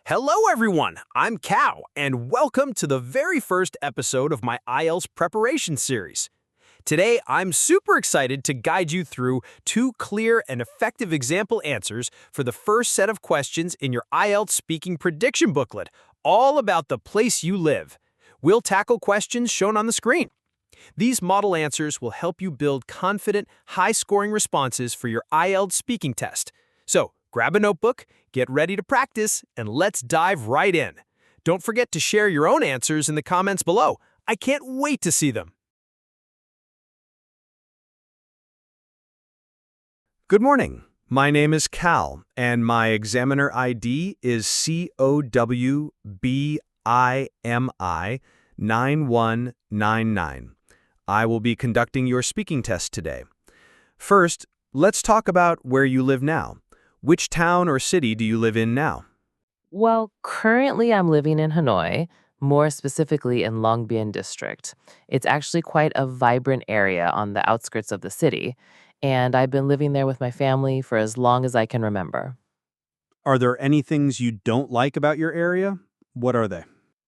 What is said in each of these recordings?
Hello, everyone. I'm Cal, and welcome to the very first episode of my Ielts preparation series. Today, I'm super excited to guide you through two clear and effective example answers for the first set of questions in your Ielts speaking prediction booklet, all about the place you live. We'll tackle questions shown on the screen. These model answers will help you build confident, high-scoring responses for your Ielts speaking test. So, grab a notebook, get ready to practice, and let's dive right in. Don't forget to share your own answers in the comments below. I can't wait to see them. Good morning. My name is Cal, and my examiner ID is COWBIMI9199. I will be conducting your speaking test today. First, let's talk about where you live now. Which town or city do you live in now? Well, currently I'm living in Hanoi, more specifically in Long Bien district. It's actually quite a vibrant area on the outskirts of the city, and I've been living there with my family for as long as I can remember. Are there any things you don't like about your area? What are they?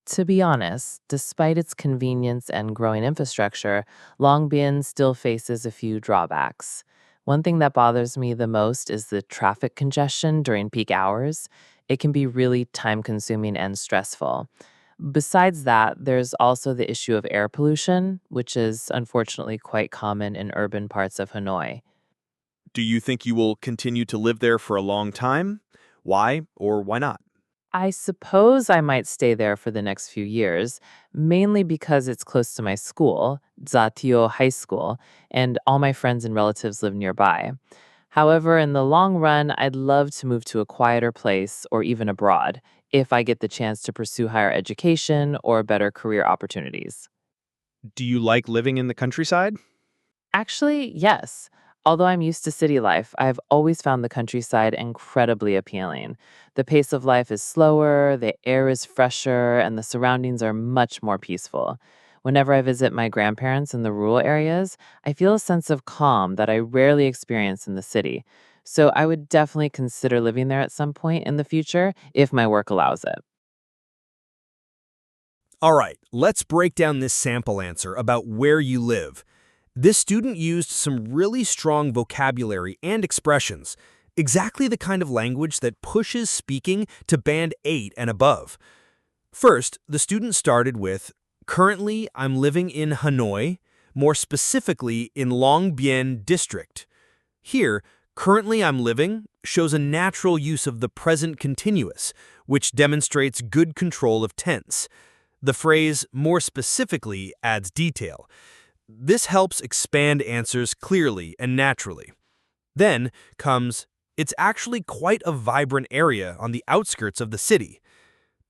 To be honest, despite its convenience and growing infrastructure, Long Bien still faces a few drawbacks. One thing that bothers me the most is the traffic congestion during peak hours. It can be really time consuming and stressful. Besides that, there's also the issue of air pollution, which is unfortunately quite common in urban parts of Hanoi. Do you think you will continue to live there for a long time? Why or why not? I suppose I might stay there for the next few years, mainly because it's close to my school, Theo High School, and all my friends and relatives live nearby. However, in the long run, I'd love to move to a quieter place or even abroad if I get the chance to pursue higher education or better career opportunities. Do you like living in the countryside? Actually, yes. Although I'm used to city life, I've always found the countryside incredibly appealing. The pace of life is slower, the air is fresher, and the surroundings are much more peaceful. Whenever I visit my grandparents in the rural areas, I feel a sense of calm that I rarely experience in the city. So I would definitely consider living there at some point in the future if my work allows it. All right, let's break down this sample answer about where you live. This student used some really strong vocabulary and expressions, exactly the kind of language that pushes speaking to band 8 and above. First, the student started with, "Currently, I'm living in Hanoi, more specifically in Long Bien district." Here, "currently I'm living" shows a natural use of the present continuous, which demonstrates good control of tense. The phrase "more specifically" adds detail. This helps expand answers clearly and naturally. Then comes, "It's actually quite a vibrant area on the outskirts of the city."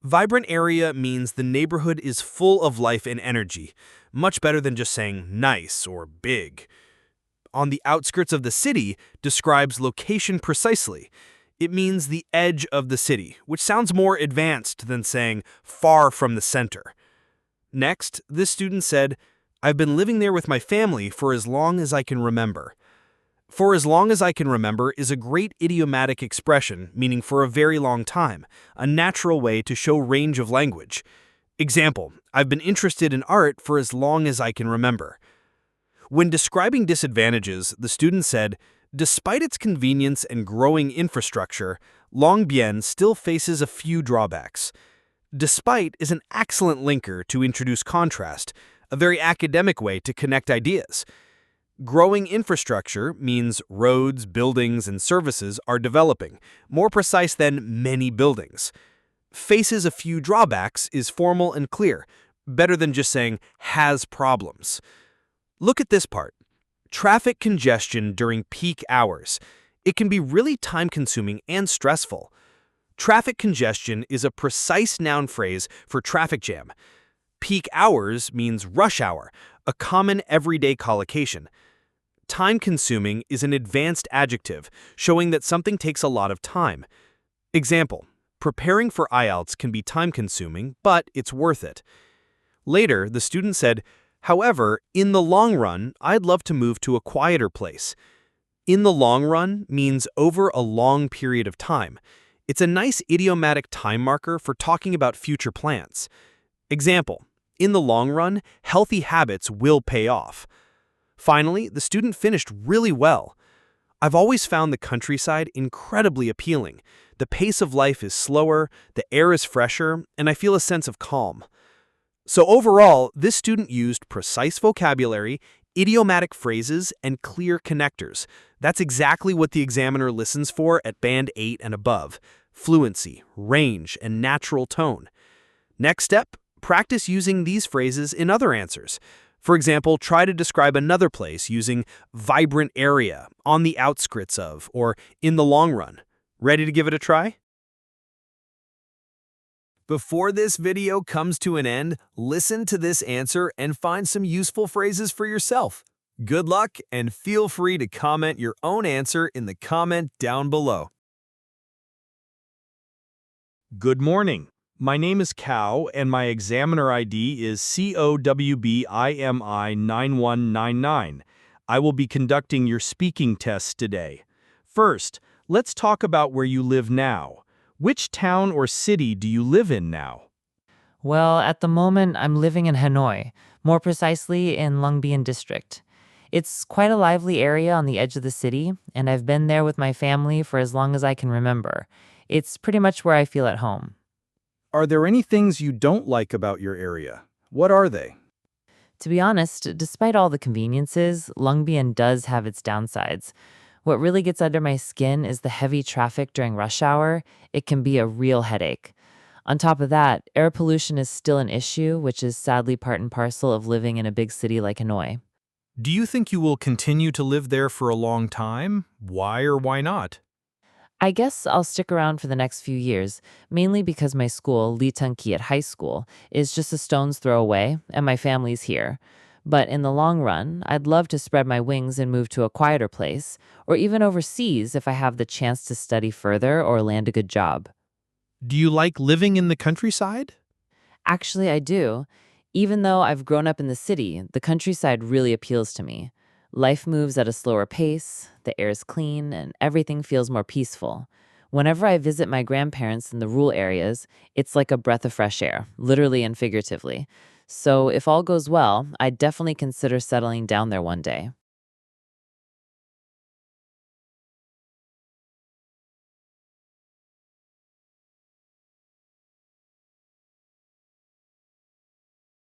Vibrant area means the neighborhood is full of life and energy, much better than just saying nice or big. On the outskirts of the city describes location precisely. It means the edge of the city, which sounds more advanced than saying far from the center. Next, this student said, "I've been living there with my family for as long as I can remember." For as long as I can remember is a great idiomatic expression meaning for a very long time, a natural way to show range of language. Example, "I've been interested in art for as long as I can remember." When describing disadvantages, the student said, "Despite its convenience and growing infrastructure, Long Bien still faces a few drawbacks." Despite is an excellent linker to introduce contrast, a very academic way to connect ideas. Growing infrastructure means roads, buildings, and services are developing, more precise than many buildings. Faces a few drawbacks is formal and clear, better than just saying has problems. Look at this part. Traffic congestion during peak hours. It can be really time-consuming and stressful. Traffic congestion is a precise noun phrase for traffic jam. Peak hours means rush hour, a common everyday collocation. Time-consuming is an advanced adjective, showing that something takes a lot of time. Example, preparing for Ielts can be time-consuming, but it's worth it. Later, the student said, "However, in the long run, I'd love to move to a quieter place." In the long run means over a long period of time. It's a nice idiomatic time marker for talking about future plans. Example, in the long run, healthy habits will pay off. Finally, the student finished really well. I've always found the countryside incredibly appealing. The pace of life is slower, the air is fresher, and I feel a sense of calm. So overall, this student used precise vocabulary, idiomatic phrases, and clear connectors. That's exactly what the examiner listens for at Band 8 and above: fluency, range, and natural tone. Next step, practice using these phrases in other answers. For example, try to describe another place using vibrant area, on the outskirts of, or in the long run. Ready to give it a try? Before this video comes to an end, listen to this answer and find some useful phrases for yourself. Good luck, and feel free to comment your own answer in the comment down below. Good morning. My name is Cow, and my examiner ID is COWBIMI9199. I will be conducting your speaking tests today. First, let's talk about where you live now. Which town or city do you live in now? Well, at the moment, I'm living in Hanoi, more precisely in Long Bien district. It's quite a lively area on the edge of the city, and I've been there with my family for as long as I can remember. It's pretty much where I feel at home. Are there any things you don't like about your area? What are they? To be honest, despite all the conveniences, Long Bien does have its downsides. What really gets under my skin is the heavy traffic during rush hour. It can be a real headache. On top of that, air pollution is still an issue, which is sadly part and parcel of living in a big city like Hanoi. Do you think you will continue to live there for a long time? Why or why not? I guess I'll stick around for the next few years, mainly because my school, Lee Tun-Kiat High School, is just a stone's throw away, and my family's here. But in the long run, I'd love to spread my wings and move to a quieter place, or even overseas if I have the chance to study further or land a good job. Do you like living in the countryside? Actually, I do. Even though I've grown up in the city, the countryside really appeals to me. Life moves at a slower pace, the air is clean, and everything feels more peaceful. Whenever I visit my grandparents in the rural areas, it's like a breath of fresh air, literally and figuratively. So if all goes well, I'd definitely consider settling down there one day.